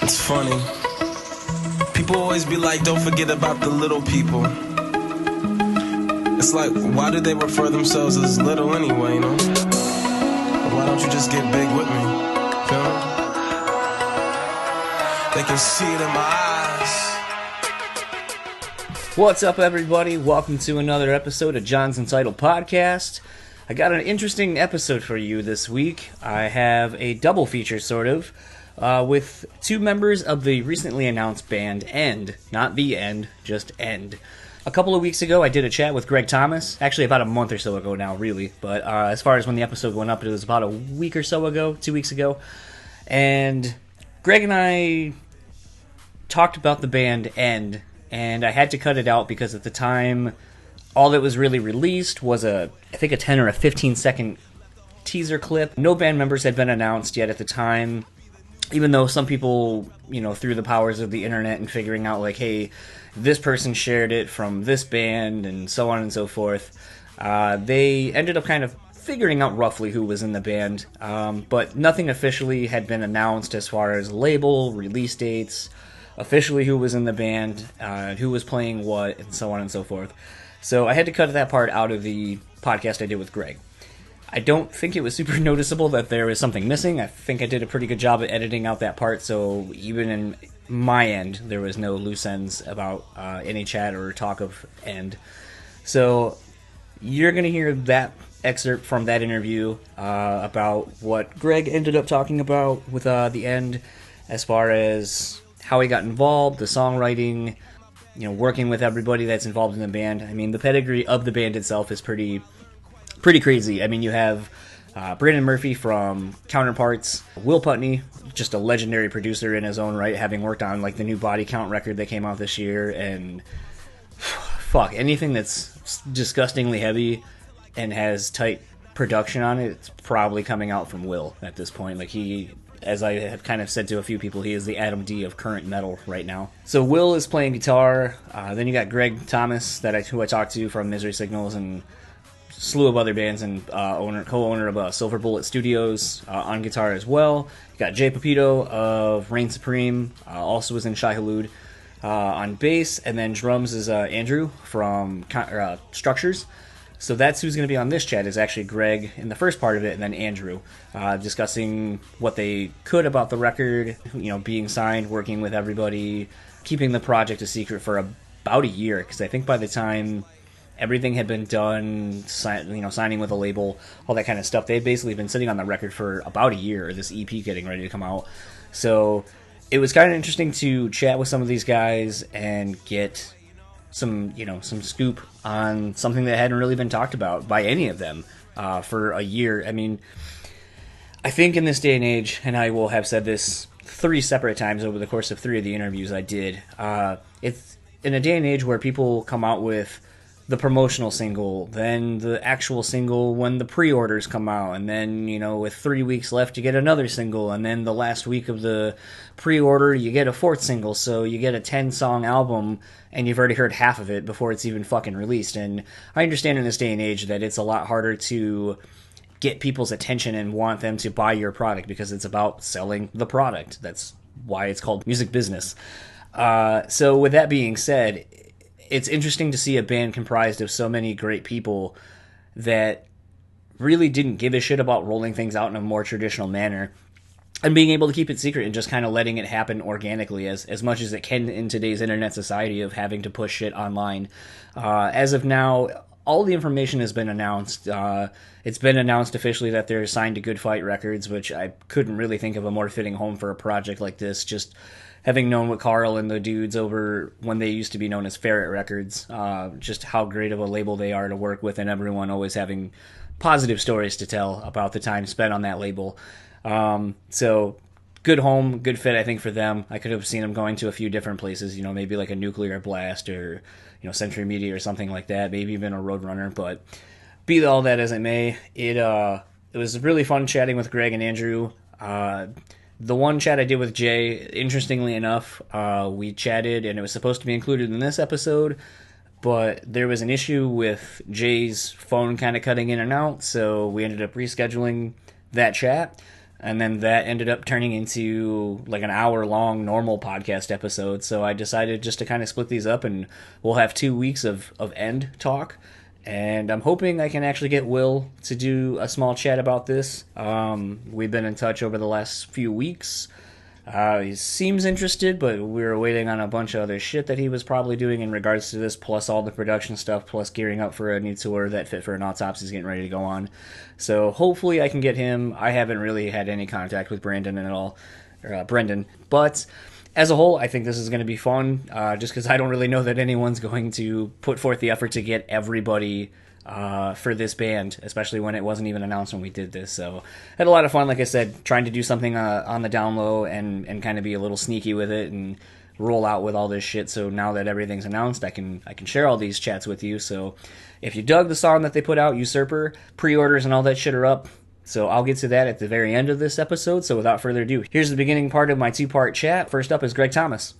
It's funny. People always be like, don't forget about the little people. It's like, why do they refer themselves as little anyway, you know? Why don't you just get big with me? Feel me? They can see it in my eyes. What's up, everybody? Welcome to another episode of Jon's Untitled podcast. I got an interesting episode for you this week. I have a double feature, sort of, with two members of the recently announced band End. Not The End, just End. A couple of weeks ago, I did a chat with Greg Thomas. Actually, about a month or so ago now, really. But as far as when the episode went up, it was about a week or so ago, 2 weeks ago. And Greg and I talked about the band End, and I had to cut it out because at the time, all that was really released was I think a 10 or a 15 second teaser clip. No band members had been announced yet at the time, even though some people, through the powers of the internet and figuring out like, hey, this person shared it from this band and so on and so forth, they ended up kind of figuring out roughly who was in the band, but nothing officially had been announced as far as label, release dates, officially who was in the band, who was playing what, and so on and so forth. So I had to cut that part out of the podcast I did with Greg. I don't think it was super noticeable that there was something missing. I think I did a pretty good job at editing out that part, so even in my end, there was no loose ends about any chat or talk of End. So you're going to hear that excerpt from that interview about what Greg ended up talking about with the End, as far as how he got involved, the songwriting, working with everybody that's involved in the band. I mean, the pedigree of the band itself is pretty crazy. I mean, you have Brandon Murphy from Counterparts, Will Putney, just a legendary producer in his own right, having worked on like the new Body Count record that came out this year, and anything that's disgustingly heavy and has tight production on it, it's probably coming out from Will at this point. Like, he, as I have kind of said to a few people, he is the Adam D of current metal right now. So Will is playing guitar. Then you got Greg Thomas, who I talked to from Misery Signals and slew of other bands, and co-owner of Silver Bullet Studios on guitar as well. You got Jay Pepito of Reign Supreme, also was in Shai Hulud on bass, and then drums is Andrew from Structures. So that's who's going to be on this chat, is actually Greg in the first part of it, and then Andrew, discussing what they could about the record, being signed, working with everybody, keeping the project a secret for about a year, because I think by the time everything had been done, signing with a label, all that kind of stuff, they had basically been sitting on the record for about a year, this EP getting ready to come out. So it was kind of interesting to chat with some of these guys and get some scoop on something that hadn't really been talked about by any of them for a year. I mean, I think in this day and age, and I will have said this 3 separate times over the course of 3 of the interviews I did, it's in a day and age where people come out with the promotional single, then the actual single when the pre-orders come out, and then, with 3 weeks left, you get another single, and then the last week of the pre-order, you get a 4th single, so you get a 10-song album, and you've already heard half of it before it's even fucking released. And I understand in this day and age that it's a lot harder to get people's attention and want them to buy your product, because it's about selling the product. That's why it's called music business. So with that being said, it's interesting to see a band comprised of so many great people that really didn't give a shit about rolling things out in a more traditional manner and being able to keep it secret and just kind of letting it happen organically as much as it can in today's internet society of having to push shit online. As of now, all the information has been announced. It's been announced officially that they're signed to Good Fight Records, which I couldn't really think of a more fitting home for a project like this, just having known what Carl and the dudes over when they used to be known as Ferret Records, just how great of a label they are to work with, and everyone always having positive stories to tell about the time spent on that label. So good home, good fit, I think, for them. I could have seen them going to a few different places, maybe like a Nuclear Blast or, Century Media or something like that, maybe even a Roadrunner. But be all that as it may, it was really fun chatting with Greg and Andrew. The one chat I did with Jay, interestingly enough, we chatted, and it was supposed to be included in this episode, but there was an issue with Jay's phone kind of cutting in and out, so we ended up rescheduling that chat. And then that ended up turning into like an hour-long normal podcast episode. So I decided just to kind of split these up, and we'll have 2 weeks of end talk. And I'm hoping I can actually get Will to do a small chat about this. We've been in touch over the last few weeks. He seems interested, but we were waiting on a bunch of other shit that he was probably doing in regards to this, plus all the production stuff, plus gearing up for a new tour that Fit for an Autopsy is getting ready to go on. So hopefully I can get him. I haven't really had any contact with Brandon at all, or Brendan, but as a whole, I think this is going to be fun, just because I don't really know that anyone's going to put forth the effort to get everybody for this band, especially when it wasn't even announced when we did this. So I had a lot of fun, like I said, trying to do something on the down low and kind of be a little sneaky with it and roll out with all this shit. So now that everything's announced, I can share all these chats with you. So if you dug the song that they put out, Usurper, pre-orders and all that shit are up. So I'll get to that at the very end of this episode. So without further ado, here's the beginning part of my 2-part chat. First up is Greg Thomas.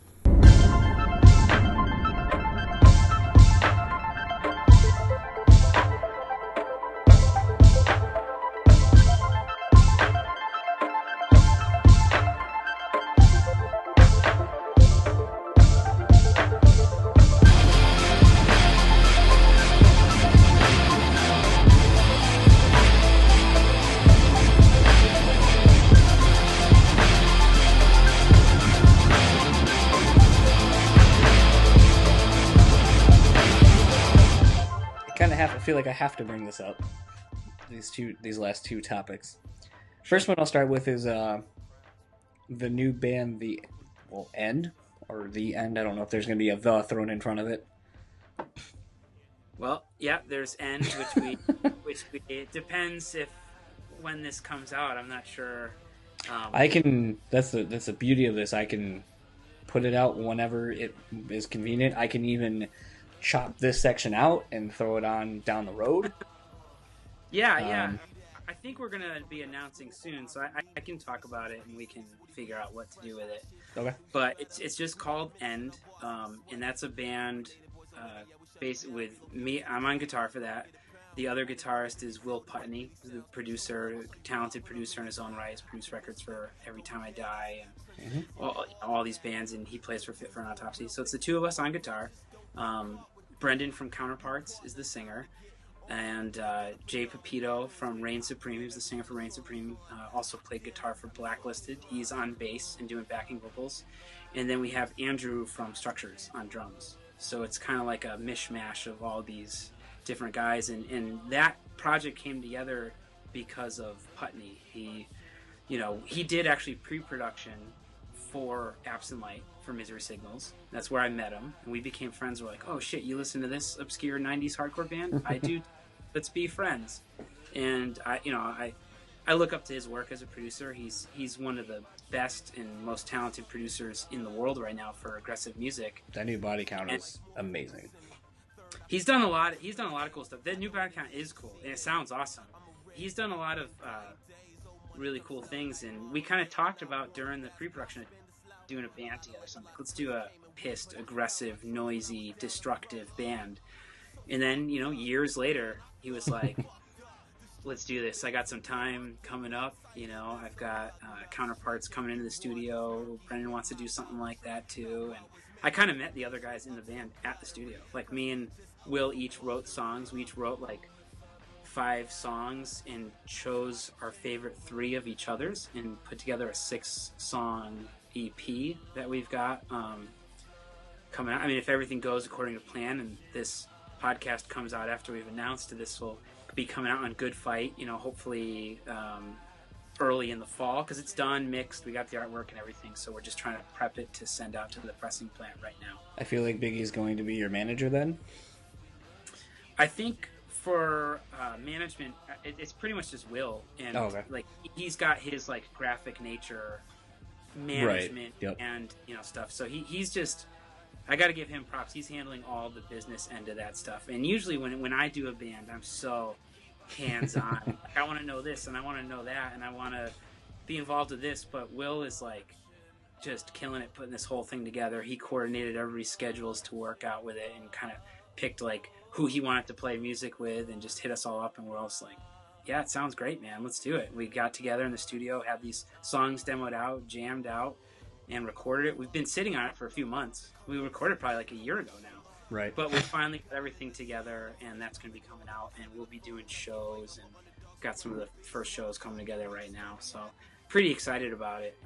I feel like I have to bring this up. These last two topics. First one I'll start with is the new band, End, or The End. I don't know if there's going to be a "the" thrown in front of it. Well, yeah, there's End, it depends when this comes out. I'm not sure. That's the beauty of this. I can put it out whenever it is convenient. I can even chop this section out and throw it on down the road. Yeah. I think we're going to be announcing soon, so I can talk about it and we can figure out what to do with it. Okay. But it's just called End, and that's a band based with me. I'm on guitar for that. The other guitarist is Will Putney, the producer, talented producer in his own right. He's produced records for Every Time I Die and all these bands, and he plays for Fit for an Autopsy. So it's the two of us on guitar. Brendan from Counterparts is the singer, and Jay Pepito from Reign Supreme, who's the singer for Reign Supreme, also played guitar for Blacklisted. He's on bass and doing backing vocals. And then we have Andrew from Structures on drums. So it's kind of like a mishmash of all these different guys, and that project came together because of Putney. He did actually pre-production for Absent Light for Misery Signals. That's where I met him, and we became friends. We're like, oh shit, you listen to this obscure 90s hardcore band? I do. Let's be friends. And I look up to his work as a producer. He's one of the best and most talented producers in the world right now for aggressive music. That new Body Count is amazing. He's done a lot of cool stuff. That new Body Count is cool, and it sounds awesome. He's done a lot of really cool things, and we kind of talked about during the pre-production doing a band together. So I'm like, let's do a pissed, aggressive, noisy, destructive band. And then, years later, he was like, let's do this. I got some time coming up. I've got Counterparts coming into the studio. Brendan wants to do something like that too. And I kind of met the other guys in the band at the studio. Like, me and Will each wrote songs. We each wrote like 5 songs and chose our favorite 3 of each other's and put together a 6-song EP that we've got coming out. I mean, if everything goes according to plan and this podcast comes out after we've announced, this will be coming out on Good Fight, hopefully early in the fall, because it's done, mixed, we got the artwork and everything, so we're just trying to prep it to send out to the pressing plant right now. I feel like Biggie's going to be your manager then? I think for management, it's pretty much just Will, and like he's got his like graphic nature management, right. Yep. And stuff. So he's just, I got to give him props. He's handling all the business end of that stuff. And usually when I do a band, I'm so hands-on. Like, I want to know this and I want to know that and I want to be involved with this. But Will is like just killing it, putting this whole thing together. He coordinated everybody's schedules to work out with it and kind of picked like who he wanted to play music with and just hit us all up, and we're all just like, Yeah, it sounds great, man. Let's do it. We got together in the studio, had these songs demoed out, jammed out, and recorded it. We've been sitting on it for a few months. We recorded probably like a year ago now. Right. But we finally got everything together, and that's going to be coming out, and we'll be doing shows, and got some of the first shows coming together right now. So pretty excited about it.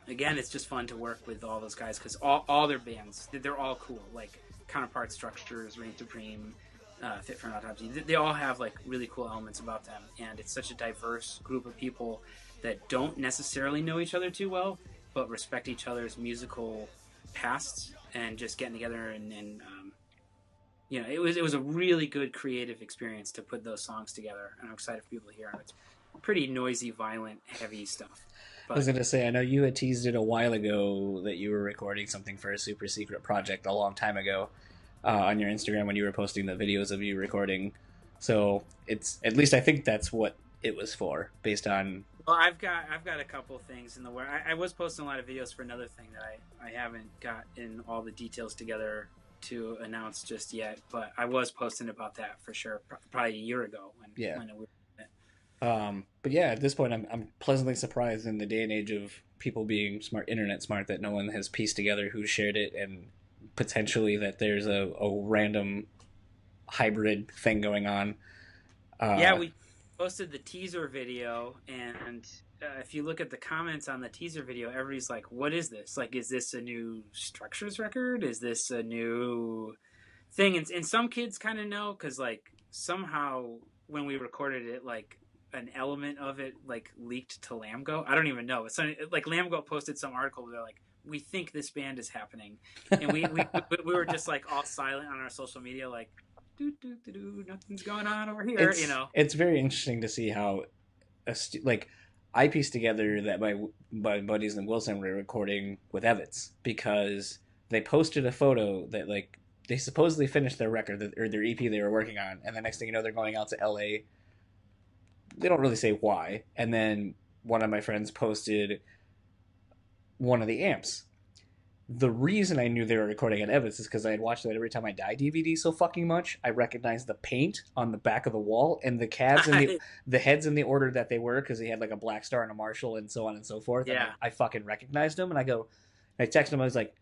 Again, it's just fun to work with all those guys because all their bands, they're all cool. Like Counterpart Structures, Reign Supreme, Fit for an Autopsy. They all have like really cool elements about them, and it's such a diverse group of people that don't necessarily know each other too well, but respect each other's musical pasts, and just getting together and you know, it was a really good creative experience to put those songs together, and I'm excited for people to hear them. It's pretty noisy, violent, heavy stuff. But, I was gonna say, I know you had teased it a while ago that you were recording something for a super secret project a long time ago. On your Instagram when you were posting the videos of you recording. So it's, at least I think that's what it was for, based on... Well, I've got a couple things in the works. I was posting a lot of videos for another thing that I haven't gotten all the details together to announce just yet, but I was posting about that for sure, probably a year ago when it was. But yeah, at this point, I'm pleasantly surprised in the day and age of people being smart, internet smart, that no one has pieced together who shared it, and potentially that there's a random hybrid thing going on. Yeah, we posted the teaser video, and if you look at the comments on the teaser video, everybody's like, what is this? Like, is this a new Structures record? Is this a new thing? And some kids kind of know, because like somehow when we recorded it, like an element of it like leaked to Lambgo. I don't even know. It's like Lambgo posted some article where they're like, we think this band is happening, and we were just like all silent on our social media, like nothing's going on over here. You know, it's very interesting to see how like I pieced together that my buddies in Wilson were recording with Evans, because they posted a photo that like they supposedly finished their record or their EP they were working on, and the next thing you know, they're going out to LA. They don't really say why, and then one of my friends posted one of the amps. The reason I knew they were recording at Evans is because I had watched that Every Time I Die DVD so fucking much. I recognized the paint on the back of the wall and the cabs and the heads in the order that they were, because he had like a Black Star and a Marshall and so on and so forth. Yeah. And I fucking recognized them, and I texted him, I was like,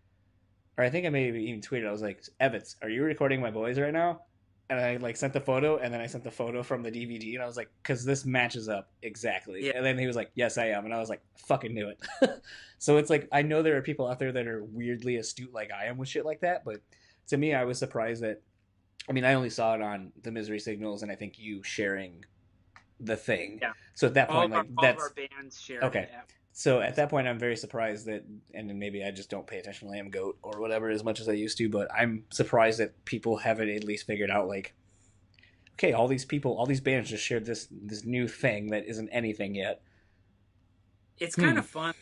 or I think I maybe even tweeted, I was like, Evans, are you recording my boys right now? And I like sent the photo, and then I sent the photo from the DVD, and I was like, because this matches up exactly. Yeah. And then he was like, yes, I am. And I was like, fucking knew it. So it's like, I know there are people out there that are weirdly astute like I am with shit like that, but to me, I was surprised that, I mean, I only saw it on the Misery Signals and I think you sharing the thing. Yeah. So at that point, all like, of our bands share. Okay. So at that point, I'm very surprised that, and maybe I just don't pay attention to Lamb Goat or whatever as much as I used to, but I'm surprised that people haven't at least figured out, like, okay, all these people, all these bands just shared this new thing that isn't anything yet. It's kind of fun.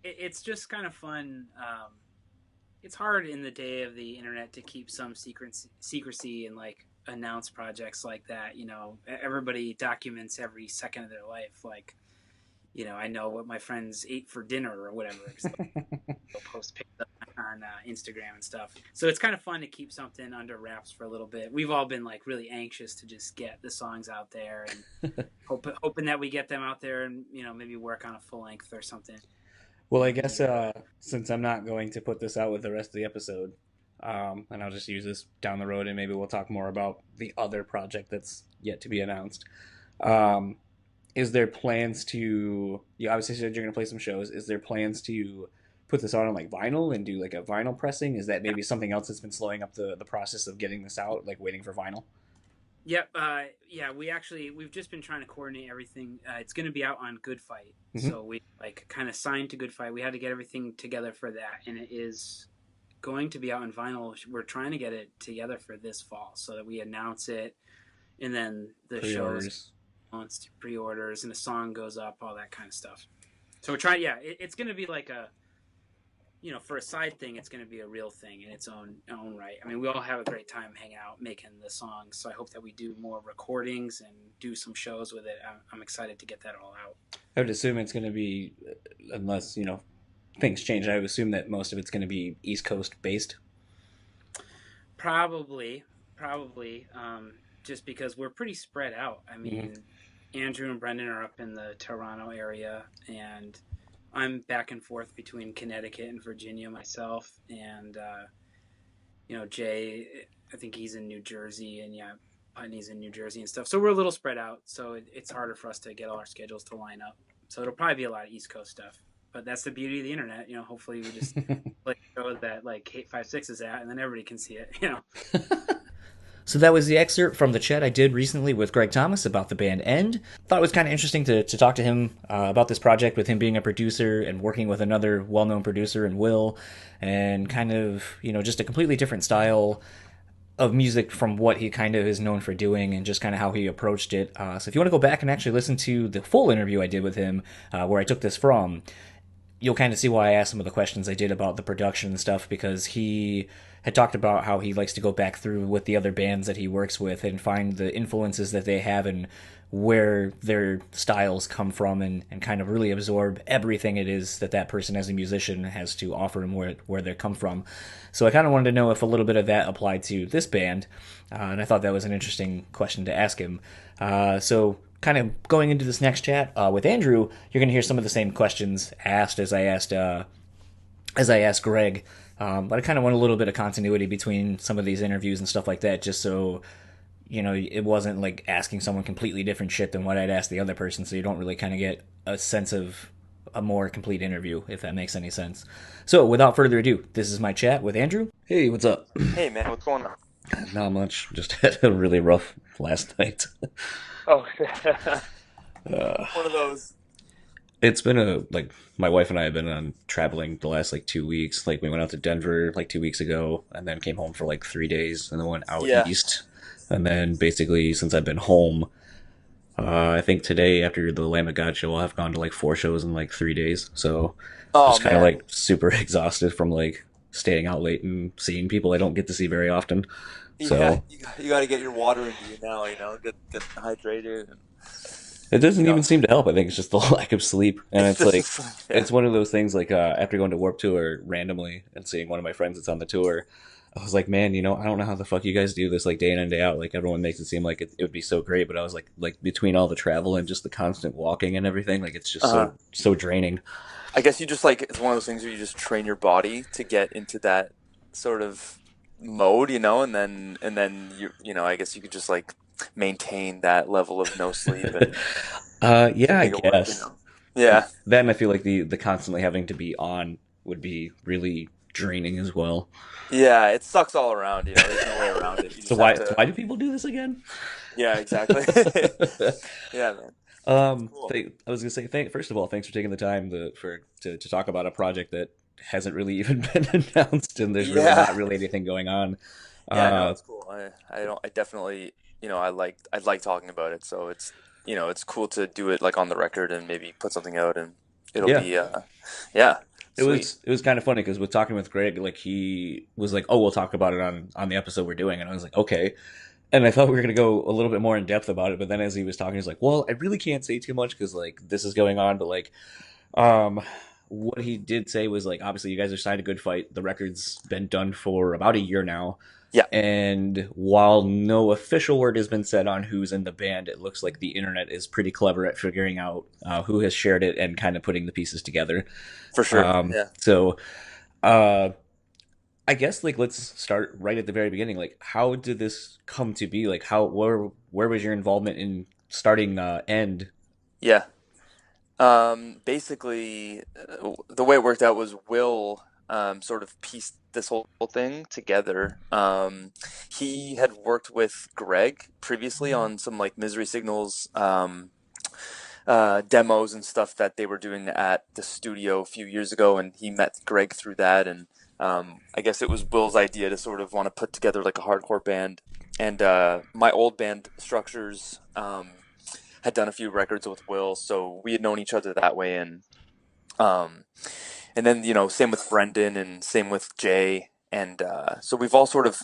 It's just kind of fun. It's hard in the day of the internet to keep some secrecy and like announce projects like that. You know, everybody documents every second of their life, like, you know, I know what my friends ate for dinner or whatever. They'll post pictures on Instagram and stuff. So it's kind of fun to keep something under wraps for a little bit. We've all been like really anxious to just get the songs out there, and hoping that we get them out there, and, you know, maybe work on a full length or something. Well, I guess since I'm not going to put this out with the rest of the episode, and I'll just use this down the road, and maybe we'll talk more about the other project that's yet to be announced. Is there plans to, you obviously said you're going to play some shows, is there plans to put this out on like vinyl and do like a vinyl pressing? Is that maybe something else that's been slowing up the process of getting this out, like waiting for vinyl? Yep. Yeah, we've just been trying to coordinate everything. It's going to be out on Good Fight. Mm-hmm. So we like kind of signed to Good Fight. We had to get everything together for that, and it is going to be out on vinyl. We're trying to get it together for this fall so that we announce it, and then the shows pre-orders, and the song goes up, all that kind of stuff. So we're trying, it's going to be like a, you know, for a side thing, it's going to be a real thing in its own right. I mean, we all have a great time hanging out, making the songs. So I hope that we do more recordings and do some shows with it. I'm excited to get that all out. I would assume it's going to be, unless, you know, things change, I would assume that most of it's going to be East Coast based. Probably. just because we're pretty spread out. I mean, Andrew and Brendan are up in the Toronto area, and I'm back and forth between Connecticut and Virginia myself, and Jay, I think he's in New Jersey, and yeah, Putney's in New Jersey and stuff. So we're a little spread out, so it's harder for us to get all our schedules to line up. So it'll probably be a lot of East Coast stuff, but that's the beauty of the internet. Hopefully we just like show that like 856 is at, and then everybody can see it. So that was the excerpt from the chat I did recently with Greg Thomas about the band End. Thought it was kind of interesting to talk to him about this project, with him being a producer and working with another well-known producer in Will, and kind of, just a completely different style of music from what he kind of is known for doing, and just kind of how he approached it. So if you want to go back and actually listen to the full interview I did with him, where I took this from, you'll kind of see why I asked some of the questions I did about the production and stuff, because he had talked about how he likes to go back through with the other bands that he works with and find the influences that they have and where their styles come from, and kind of really absorb everything it is that person as a musician has to offer and where they come from. So I kind of wanted to know if a little bit of that applied to this band, and I thought that was an interesting question to ask him. So kind of going into this next chat with Andrew, you're going to hear some of the same questions asked as I asked Greg. But I kind of want a little bit of continuity between some of these interviews and stuff like that, just so, it wasn't like asking someone completely different shit than what I'd asked the other person, so you don't really kind of get a sense of a more complete interview, if that makes any sense. So without further ado, this is my chat with Andrew. Hey, what's up? Hey, man, what's going on? Not much. Just had a really rough last night. Oh, one of those. It's been my wife and I have been on traveling the last 2 weeks. We went out to Denver 2 weeks ago, and then came home for 3 days, and then went out east. And then basically, since I've been home, I think today after the Lamb of God show, I'll have gone to 4 shows in 3 days. So just kind of super exhausted from staying out late and seeing people I don't get to see very often. Yeah, you got to get your water into you now. Get hydrated. It doesn't even seem to help. I think it's just the lack of sleep. And it's it's one of those things after going to Warped Tour randomly and seeing one of my friends that's on the tour, I was like, man, I don't know how the fuck you guys do this day in and day out. Everyone makes it seem like it would be so great, but I was like between all the travel and just the constant walking and everything, it's just so draining. I guess you just it's one of those things where you just train your body to get into that sort of mode, and then I guess you could just maintain that level of no sleep. And yeah, I guess. Work, Yeah. That, and I feel like the constantly having to be on would be really draining as well. Yeah, it sucks all around. There's no way around it. So why do people do this again? Yeah, exactly. Yeah, man. Cool. I was gonna say, first of all, thanks for taking the time to talk about a project that hasn't really even been announced, and there's really not really anything going on. Yeah, no, it's cool. I definitely, I like talking about it. So it's, it's cool to do it on the record and maybe put something out, and it'll be, Sweet. It was kind of funny because with talking with Greg, he was like, "Oh, we'll talk about it on the episode we're doing," and I was like, "Okay." And I thought we were going to go a little bit more in depth about it, but then as he was talking, he's like, "Well, I really can't say too much because this is going on." But what he did say was obviously you guys are signed a Good Fight. The record's been done for about a year now. Yeah. And while no official word has been said on who's in the band, it looks like the internet is pretty clever at figuring out who has shared it and kind of putting the pieces together. For sure. Yeah. So, I guess let's start right at the very beginning. How did this come to be? Where was your involvement in starting End? Yeah. Basically, the way it worked out was Will sort of pieced this whole thing together. He had worked with Greg previously on some Misery Signals demos and stuff that they were doing at the studio a few years ago, and he met Greg through that. And I guess it was Will's idea to sort of want to put together a hardcore band. And my old band Structures had done a few records with Will, so we had known each other that way. And then, same with Brendan and same with Jay. And so we've all sort of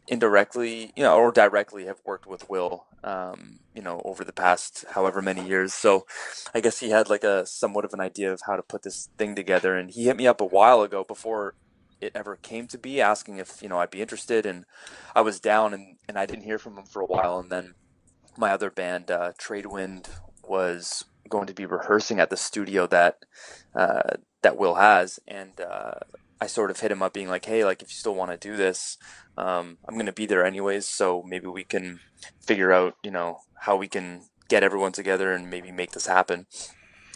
indirectly, or directly have worked with Will, over the past however many years. So I guess he had a somewhat of an idea of how to put this thing together. And he hit me up a while ago before it ever came to be, asking if, I'd be interested. And I was down, and I didn't hear from him for a while. And then my other band, Tradewind, was going to be rehearsing at the studio that Will has. And I sort of hit him up being like, hey, like, if you still want to do this, I'm going to be there anyways. So maybe we can figure out, how we can get everyone together and maybe make this happen.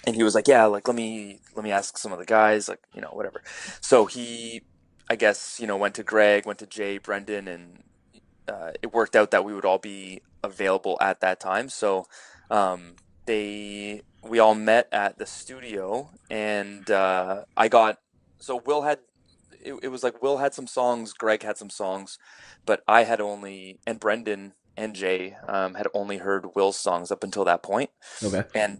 And he was like, yeah, like, let me ask some of the guys, like, whatever. So he, I guess, went to Greg, went to Jay, Brendan, and it worked out that we would all be available at that time. So we all met at the studio, and so Will had, it was like Will had some songs, Greg had some songs, but I had only, and Brendan and Jay had only heard Will's songs up until that point. Okay. And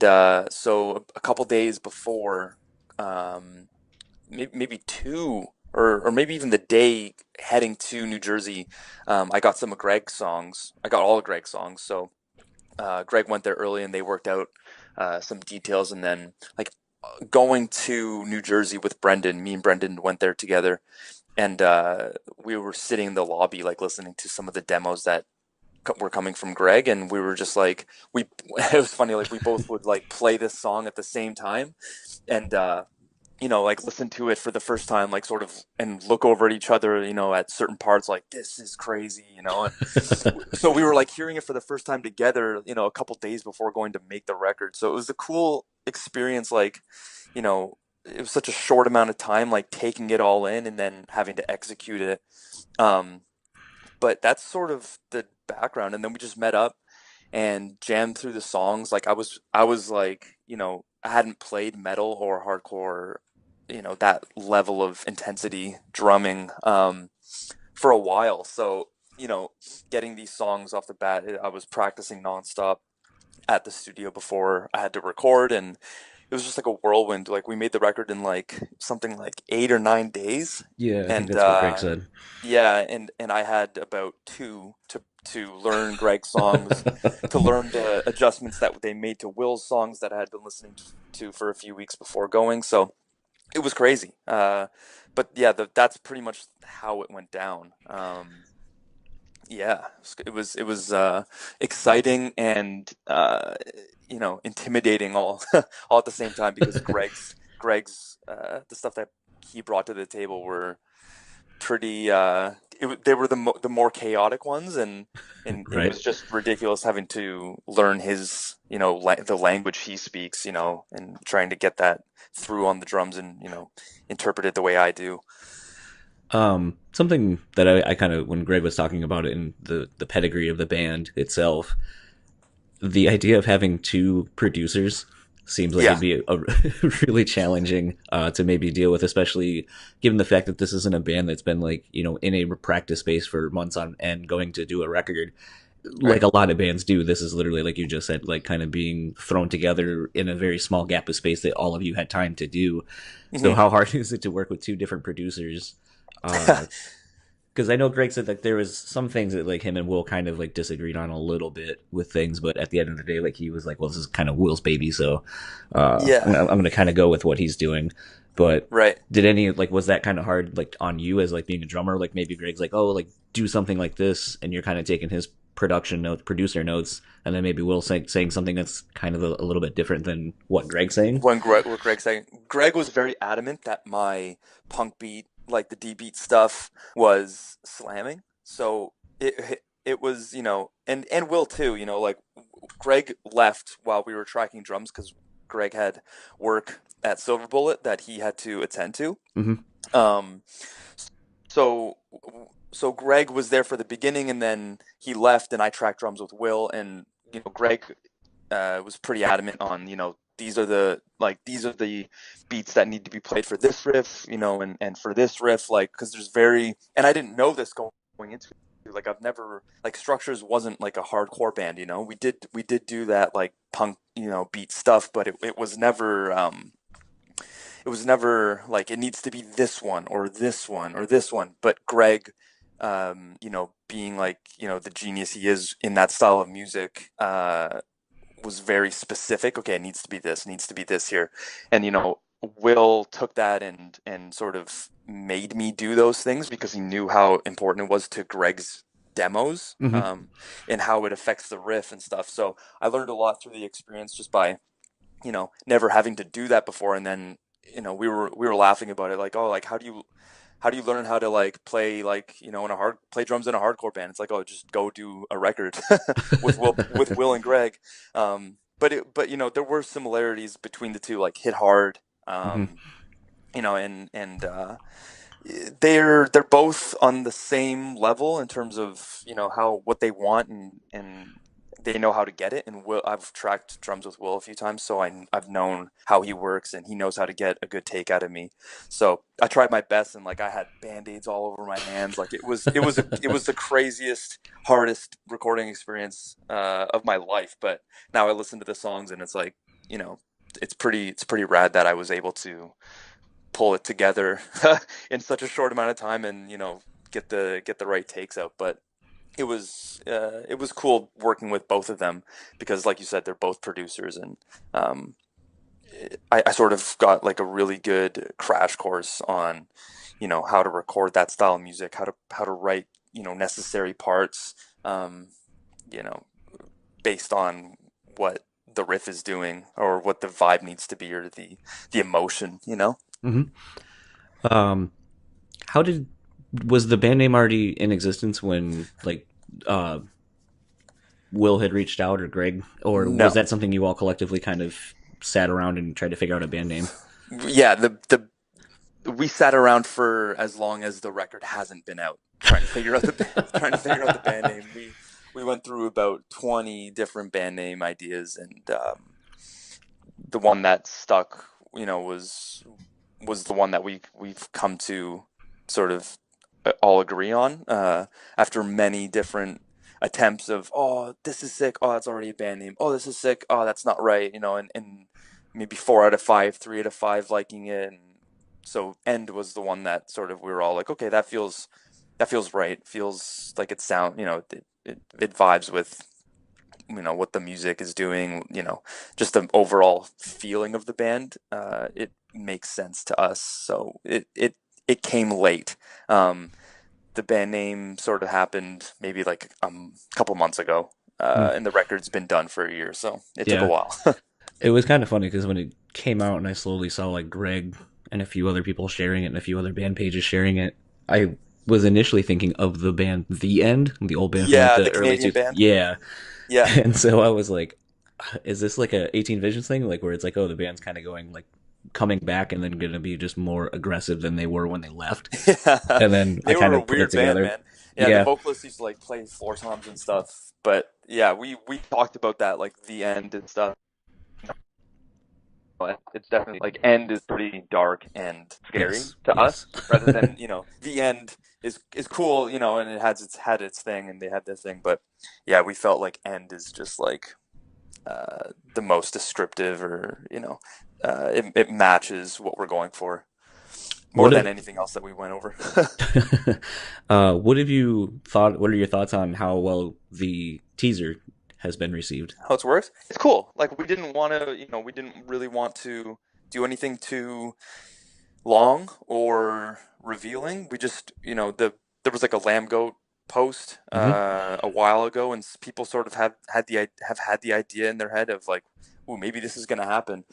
so a couple days before, maybe two, or maybe even the day heading to New Jersey, I got some of Greg's songs. I got all of Greg's songs. So Greg went there early, and they worked out some details. And then, like, going to New Jersey with Brendan, me and Brendan went there together, and we were sitting in the lobby, like, listening to some of the demos that were coming from Greg, and we were just like, it was funny, like, we both would, like, play this song at the same time, and like, listen to it for the first time, like, sort of, and look over at each other, at certain parts, like, this is crazy, and so we were, like, hearing it for the first time together, a couple days before going to make the record. So it was a cool experience, like, it was such a short amount of time, like, taking it all in and then having to execute it. But that's sort of the background. And then we just met up and jammed through the songs. Like, I was like, I hadn't played metal or hardcore, that level of intensity drumming for a while. So, getting these songs off the bat, I was practicing nonstop at the studio before I had to record, and it was just like a whirlwind. Like, we made the record in, like, something like 8 or 9 days. Yeah, I think And that's what Greg said. yeah, and I had about 2 to learn Greg's songs, to learn the adjustments that they made to Will's songs that I had been listening to for a few weeks before going. So it was crazy. But yeah, that's pretty much how it went down. Yeah, it was exciting and intimidating all all at the same time, because Greg's the stuff that he brought to the table were pretty they were the more chaotic ones, and Right. It was just ridiculous having to learn his the language he speaks, and trying to get that through on the drums, and interpret it the way I do. Something that I kind of, when Greg was talking about it in the pedigree of the band itself, the idea of having 2 producers seems like it'd be really challenging to maybe deal with, especially given the fact that this isn't a band that's been, like, in a practice space for months on end going to do a record like a lot of bands do. This is literally, like you just said, like, kind of being thrown together in a very small gap of space that all of you had time to do. Mm-hmm. So how hard is it to work with 2 different producers? Because I know Greg said that there was some things that, like, him and Will kind of, like, disagreed on a little bit with things, but at the end of the day, like, he was like, well, this is kind of Will's baby, so I'm going to kind of go with what he's doing. But did any, like, was that kind of hard, like, on you as, like, being a drummer? Like, maybe Greg's like, oh, like, do something like this, and you're kind of taking his producer notes, and then maybe Will saying something that's kind of a little bit different than what Greg's saying? What Greg's saying. Greg was very adamant that my punk beat, like the D beat stuff, was slamming. So it was, and Will too, like, Greg left while we were tracking drums because Greg had work at Silver Bullet that he had to attend to. Mm-hmm. So Greg was there for the beginning, and then he left, and I tracked drums with Will, and Greg was pretty adamant on, these are the beats that need to be played for this riff, and for this riff, like, because and I didn't know this going into it. Like, I've never, like, Structures wasn't like a hardcore band, we did do that, like, punk, beat stuff, but it was never like, it needs to be this one or this one or this one. But Greg, being, like, the genius he is in that style of music, was very specific. Okay, it needs to be this here. And, Will took that and sort of made me do those things because he knew how important it was to Greg's demos, and how it affects the riff and stuff. So I learned a lot through the experience just by, never having to do that before. And then, we were laughing about it, like, oh, like how do you learn how to like play, like, play drums in a hardcore band? It's like, oh, just go do a record with Will and Greg. But there were similarities between the two, like Hit Hard, and they're both on the same level in terms of what they want, and they know how to get it. And I've tracked drums with Will a few times, so I've known how he works, and he knows how to get a good take out of me. So I tried my best, and like I had band-aids all over my hands. Like it was the craziest, hardest recording experience of my life. But now I listen to the songs, and it's like, it's pretty rad that I was able to pull it together in such a short amount of time, and get the right takes out. But it was cool working with both of them because, like you said, they're both producers, and I sort of got like a really good crash course on how to record that style of music, how to write necessary parts, based on what the riff is doing or what the vibe needs to be, or the emotion. Was the band name already in existence when like Will had reached out, or Greg, or No. was that something you all collectively kind of sat around and tried to figure out a band name? Yeah, we sat around for as long as the record hasn't been out, trying to figure out the band name. We went through about 20 different band name ideas, and the one that stuck, was the one that we've come to sort of all agree on after many different attempts of, oh, this is sick, oh, that's already a band name, oh, this is sick, oh, that's not right, and maybe 4 out of 5, 3 out of 5 liking it. And so End was the one that sort of we were all like, okay, that feels right, feels like it it vibes with what the music is doing, just the overall feeling of the band. It makes sense to us, so it came late. The band name sort of happened maybe like a couple months ago, and the record's been done for a year, so it took a while. It was kind of funny because when it came out and I slowly saw like Greg and a few other people sharing it and a few other band pages sharing it, I was initially thinking of the band The End, the old band from like, the early Canadian band. Yeah. Yeah. And so I was like, is this like a 18 Visions thing? Like where it's like, oh, the band's kind of going like coming back and then going to be just more aggressive than they were when they left. Yeah. And then They I kind were of a put it weird together. band, man. Yeah, the vocalist used to like play floor toms and stuff. But yeah, we talked about that, like The End and stuff. It's definitely like End is pretty dark and scary to us, rather than The End is cool, and it had its thing, and they had their thing. But yeah, we felt like End is just like the most descriptive, or it matches what we're going for more than anything else that we went over. What have you thought? What are your thoughts on how well the teaser has been received? How it's worked? It's cool. Like we didn't really want to do anything too long or revealing. We just, there was like a lamb goat post a while ago, and people sort of have had the idea in their head of like, ooh, maybe this is going to happen.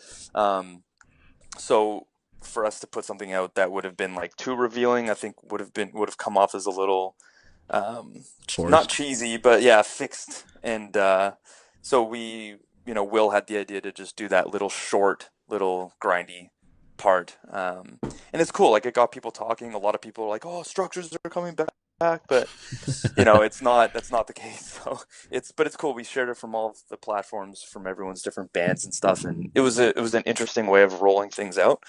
So for us to put something out that would have been like too revealing, I think would have come off as a little not cheesy, but yeah, fixed. And so we, Will had the idea to just do that little short, little grindy part, and it's cool. Like it got people talking. A lot of people are like, "Oh, Structures are coming back," but it's not. That's not the case. So it's cool. We shared it from all of the platforms, from everyone's different bands and stuff, and it was an interesting way of rolling things out.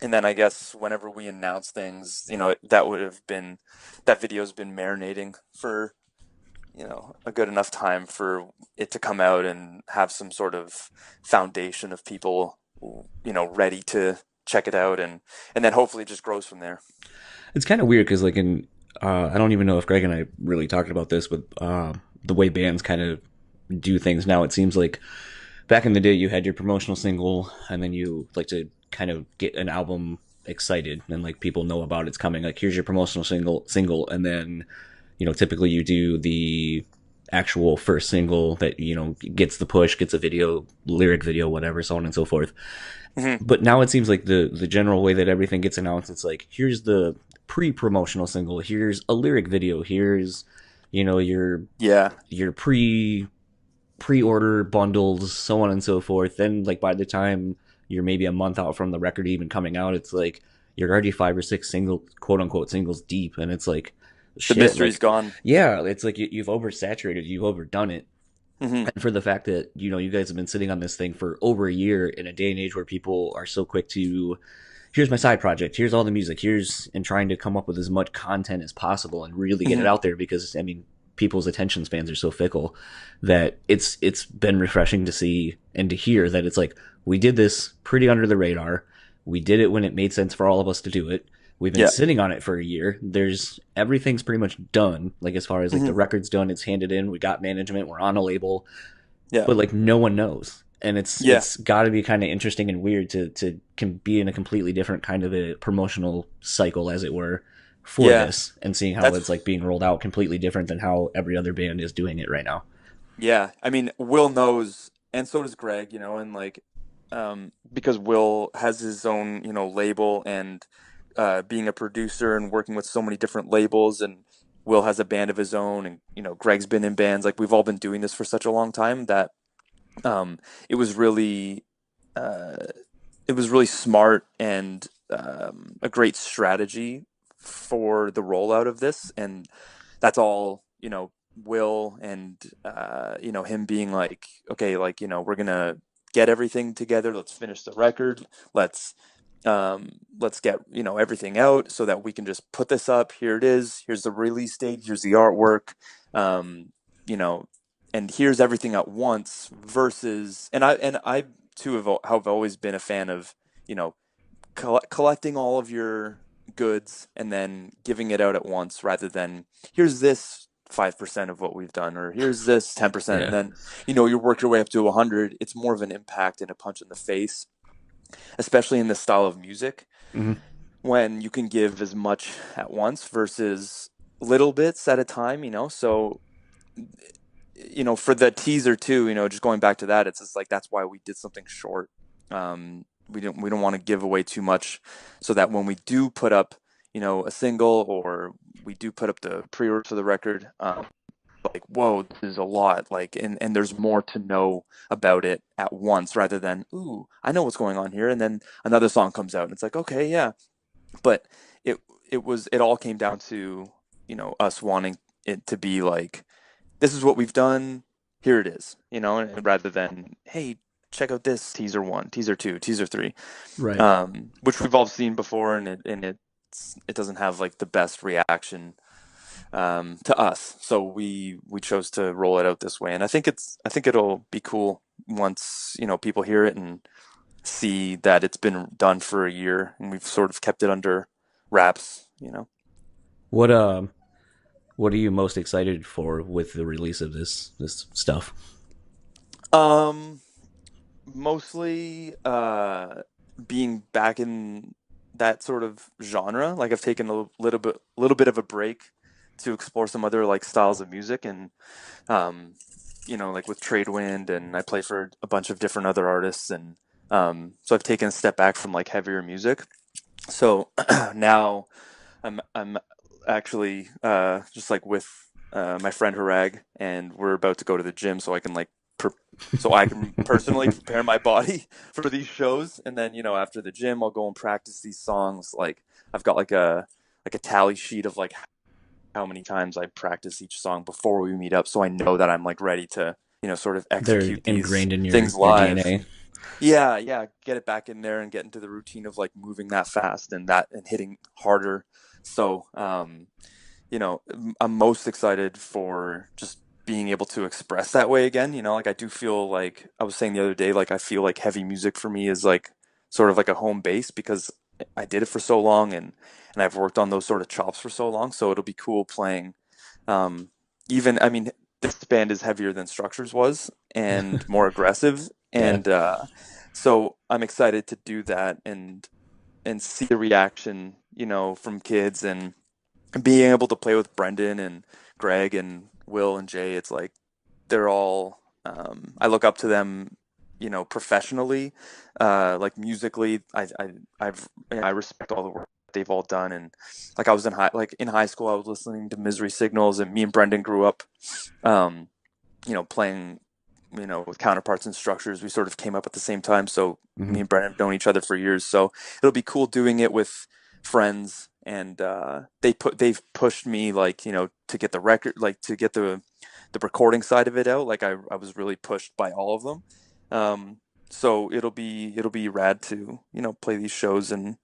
And then I guess whenever we announce things, that video's been marinating for a good enough time for it to come out and have some sort of foundation of people ready to check it out, and then hopefully it just grows from there. It's kind of weird because like I don't even know if Greg and I really talked about this, but the way bands kind of do things now, it seems like back in the day you had your promotional single and then you like to kind of get an album excited and like people know about it's coming. Like here's your promotional single, and then typically you do the actual first single that gets the push, gets a video, lyric video, whatever, so on and so forth. Mm-hmm. But now it seems like the general way that everything gets announced, it's like here's the pre-promotional single, here's a lyric video, here's your pre-order bundles, so on and so forth. Then like by the time you're maybe a month out from the record even coming out, it's like you're already 5 or 6 quote unquote singles deep, and it's like the mystery's gone. Yeah, it's like you've oversaturated, you've overdone it. Mm-hmm. And for the fact that you guys have been sitting on this thing for over a year in a day and age where people are so quick to, here's my side project, here's all the music, and trying to come up with as much content as possible and really get it out there, because I mean people's attention spans are so fickle that it's been refreshing to see and to hear that it's like we did this pretty under the radar. We did it when it made sense for all of us to do it. We've been sitting on it for a year. Everything's pretty much done. Like as far as like the record's done, it's handed in. We got management. We're on a label. Yeah. But like no one knows, and it's got to be kind of interesting and weird to be in a completely different kind of a promotional cycle, as it were, for this, and seeing how it's like being rolled out completely different than how every other band is doing it right now. Yeah, I mean, Will knows, and so does Greg. And like, because Will has his own label, and being a producer and working with so many different labels, and Will has a band of his own, and Greg's been in bands. Like we've all been doing this for such a long time that it was really smart and a great strategy for the rollout of this. And that's all Will and him being like, okay, like we're gonna get everything together, let's finish the record, let's get everything out so that we can just put this up. Here it is, here's the release date, here's the artwork, and here's everything at once, versus and I too have always been a fan of collecting all of your goods and then giving it out at once, rather than here's this 5% of what we've done, or here's this 10%, and then you work your way up to 100. It's more of an impact and a punch in the face, especially in this style of music, when you can give as much at once versus little bits at a time. So for the teaser too, just going back to that, it's just like that's why we did something short. We don't want to give away too much, so that when we do put up a single, or we do put up the pre-order for the record, like, whoa, this is a lot, like, and there's more to know about it at once, rather than, ooh, I know what's going on here, and then another song comes out and it's like, okay, yeah. But it all came down to us wanting it to be like, this is what we've done, here it is, and rather than, hey, check out this teaser 1, teaser 2, teaser 3, right? Which we've all seen before, and it doesn't have like the best reaction to us, so we chose to roll it out this way. And I think it'll be cool once people hear it and see that it's been done for a year and we've sort of kept it under wraps. What are you most excited for with the release of this stuff? Mostly being back in that sort of genre. Like I've taken a little bit of a break to explore some other like styles of music, and like with Tradewind, and I play for a bunch of different other artists, and so I've taken a step back from like heavier music. So now I'm actually just like with my friend Harag, and we're about to go to the gym so I can personally prepare my body for these shows. And then after the gym I'll go and practice these songs. Like I've got like a tally sheet of like how many times I practice each song before we meet up, so I know that I'm like ready to sort of execute They're ingrained in things your live. DNA. Yeah, get it back in there and get into the routine of like moving that fast and hitting harder. So I'm most excited for just being able to express that way again. Like I do feel like I was saying the other day, like I feel like heavy music for me is like sort of like a home base, because I did it for so long, and I've worked on those sort of chops for so long. So it'll be cool playing. Even, I mean, this band is heavier than Structures was, and more aggressive. And so I'm excited to do that and and see the reaction, from kids, and being able to play with Brendan and Greg and Will and Jay. It's like they're all, I look up to them, professionally, like musically. I respect all the work they've all done. And like I was in high school, I was listening to Misery Signals, and me and Brendan grew up, playing, with Counterparts and Structures. We sort of came up at the same time. So me and Brendan have known each other for years. So it'll be cool doing it with friends. And they've pushed me, like, to get the record, like to get the recording side of it out. Like I was really pushed by all of them. So it'll be rad to, play these shows and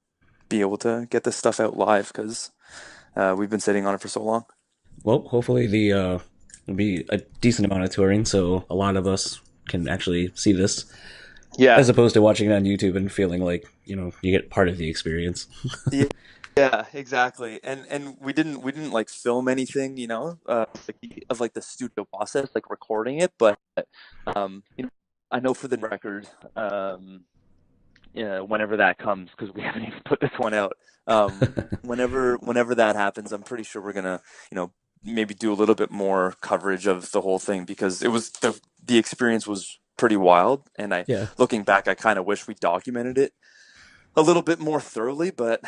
be able to get this stuff out live, because we've been sitting on it for so long. Well, hopefully there'll be a decent amount of touring, so a lot of us can actually see this. Yeah. As opposed to watching it on YouTube and feeling like, you get part of the experience. Yeah, exactly. And we didn't like film anything, of like the studio process, like recording it, but I know for the record, whenever that comes, because we haven't even put this one out. Whenever that happens, I'm pretty sure we're gonna, maybe do a little bit more coverage of the whole thing, because it was the experience was pretty wild, and looking back, I kind of wish we documented it a little bit more thoroughly, but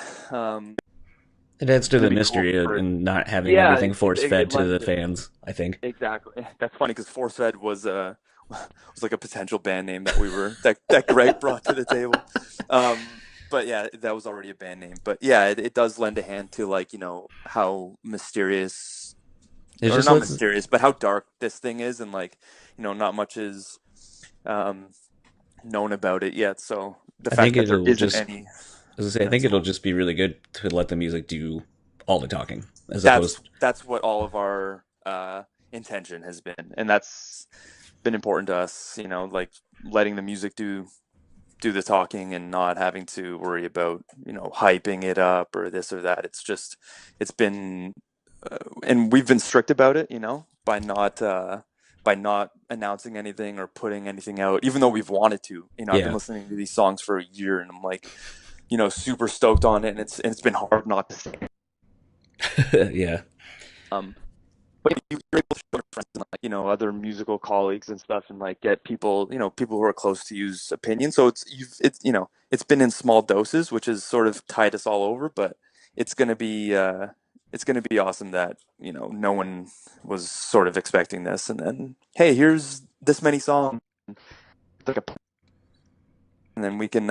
it adds to the mystery and not having everything force-fed to the fans, I think. Exactly. That's funny, because Force-Fed was like a potential band name that Greg brought to the table. But yeah, that was already a band name. But yeah, it does lend a hand to, like, how mysterious, or not mysterious, but how dark this thing is, and like, not much is known about it yet. So the fact that there isn't any. As I say, I think it'll just be really good to let the music do all the talking, that's what all of our intention has been, and that's been important to us. Like letting the music do the talking, and not having to worry about hyping it up or this or that. It's been, and we've been strict about it, by not announcing anything or putting anything out, even though we've wanted to. I've been listening to these songs for a year, and I'm like, super stoked on it, and it's been hard not to say. Yeah. But you're able to show your friends and, like, other musical colleagues and stuff, and like get people, people who are close to you's opinion. So it's been in small doses, which has sort of tied us all over, but it's gonna be awesome that, no one was sort of expecting this, and then, hey, here's this many songs, like and then we can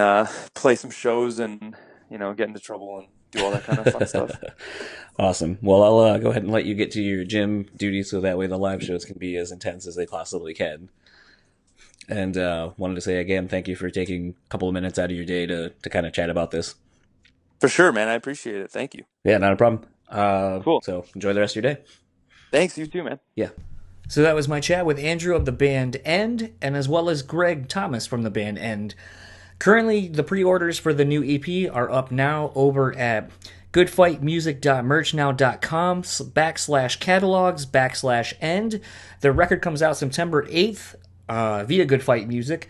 play some shows and, get into trouble and do all that kind of fun stuff. Awesome. Well, I'll go ahead and let you get to your gym duties, so that way the live shows can be as intense as they possibly can. And wanted to say again, thank you for taking a couple of minutes out of your day to kind of chat about this. For sure, man. I appreciate it. Thank you. Yeah, not a problem. Cool. So enjoy the rest of your day. Thanks. You too, man. Yeah. So that was my chat with Andrew of the band End, and as well as Greg Thomas from the band End. Currently, the pre-orders for the new EP are up now over at goodfightmusic.merchnow.com/catalogs/end. The record comes out September 8th via Good Fight Music.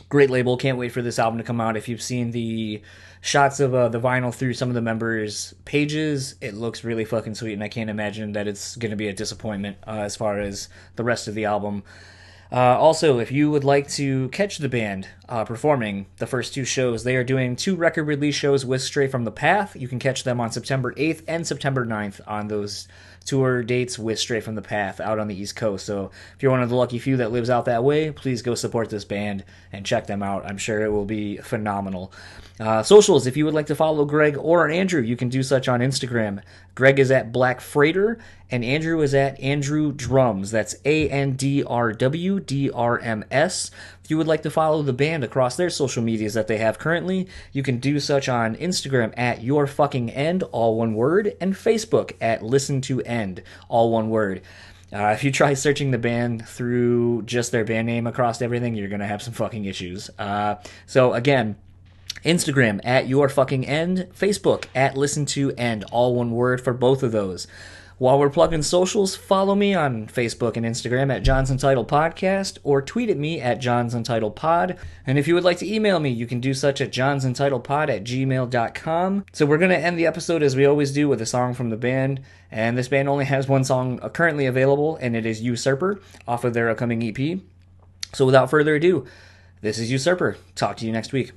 Great label. Can't wait for this album to come out. If you've seen the shots of the vinyl through some of the members' pages, it looks really fucking sweet, and I can't imagine that it's going to be a disappointment as far as the rest of the album. Also, if you would like to catch the band performing the first two shows, they are doing 2 record release shows with Stray from the Path. You can catch them on September 8th and September 9th on those tour dates with Stray from the Path out on the East Coast. So if you're one of the lucky few that lives out that way, please go support this band and check them out. I'm sure it will be phenomenal. Socials, if you would like to follow Greg or Andrew, you can do such on Instagram. Greg is at Black Freighter, and Andrew is at Andrew Drums. That's ANDRWDRMS. If you would like to follow the band across their social medias that they have currently, you can do such on Instagram at YourFuckingEnd, all one word, and Facebook at Listen2End, all one word. If you try searching the band through just their band name across everything, you're going to have some fucking issues. So again, Instagram at YourFuckingEnd, Facebook at Listen2End, all one word for both of those. While we're plugging socials, follow me on Facebook and Instagram at John's Untitled Podcast, or tweet at me at John's Untitled Pod. And if you would like to email me, you can do such at johnsuntitledpod@gmail.com. So we're going to end the episode as we always do with a song from the band. And this band only has one song currently available, and it is Usurper off of their upcoming EP. So without further ado, this is Usurper. Talk to you next week.